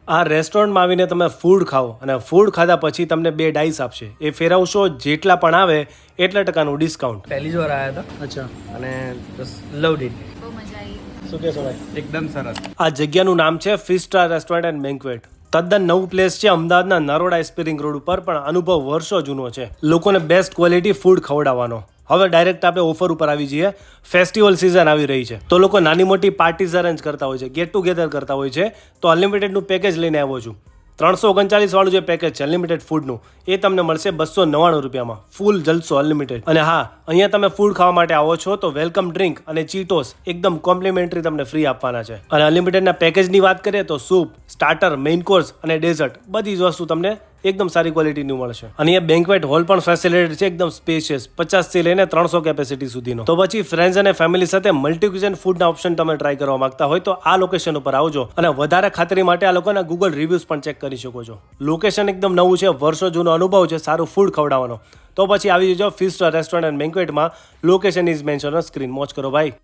આ રેસ્ટોરન્ટમાં આવીને તમે ફૂડ ખાઓ અને ફૂડ ખાધા પછી તમને 2 ડાઈસ આપશે. એ ફેરવશો જેટલા પણ આવે એટલા ટકાનું ડિસ્કાઉન્ટ. પહેલી જ વાર આવ્યા હતા. અચ્છા. અને જસ્ટ લવડ ઇટ. બહુ મજા આવી. શું કહેશો ભાઈ? એકદમ સરસ. આ જગ્યાનું નામ છે fish star restaurant and banquet. તદ્દન નવું પ્લેસ છે અમદાવાદના નરોડા એસ્પિરિંગ રોડ ઉપર, પણ અનુભવ વર્ષો જૂનો છે લોકોને બેસ્ટ ક્વોલિટી ફૂડ ખવડાવવાનો. હવે ડાયરેક્ટ આપણે ઓફર ઉપર આવી જઈએ. ફેસ્ટિવલ સિઝન આવી રહી છે તો લોકો નાની મોટી પાર્ટીઝ અરેન્જ કરતા હોય છે, ગેટ ટુગેધર કરતા હોય છે. તો અનલિમિટેડનું પેકેજ લઈને આવ્યો છું. 339 વાળું જે પેકેજ છે અનલિમિટેડ ફૂડનું, એ તમને મળશે 299 રૂપિયામાં. ફૂલ જલસો અનલિમિટેડ. અને હા, અહીંયા તમે ફૂડ ખાવા માટે આવો છો તો વેલકમ ડ્રિંક અને ચીટોસ એકદમ કોમ્પ્લિમેન્ટરી તમને ફ્રી આપવાના છે. અને અનલિમિટેડના પેકેજની વાત કરીએ તો સૂપ, સ્ટાર્ટર, મેઇન કોર્સ અને ડેઝર્ટ બધી જ વસ્તુ તમને એકદમ સારી ક્વોલિટીનું મળશે. અને અહીંયા બેન્ક્વેટ હોલ પણ ફેસિલિટેડ છે, એકદમ સ્પેશિયસ, 50 થી લઈને 300 કેપેસિટી સુધીનો. તો પછી ફ્રેન્ડ્સ અને ફેમિલી સાથે મલ્ટી ક્યુઝન ફૂડના ઓપ્શન તમે ટ્રાય કરવા માંગતા હોય તો આ લોકેશન ઉપર આવજો. અને વધારે ખાતરી માટે આ લોકોના ગૂગલ રિવ્યુઝ પણ ચેક કરી શકો છો. લોકેશન એકદમ નવું છે, વર્ષો જૂનો અનુભવ છે સારું ફૂડ ખવડાવવાનો. તો પછી આવી જજો ફિશ સ્ટાર રેસ્ટોરન્ટ એન્ડ બેન્ક્વેટમાં. Location is mention on screen. મોજ કરો ભાઈ.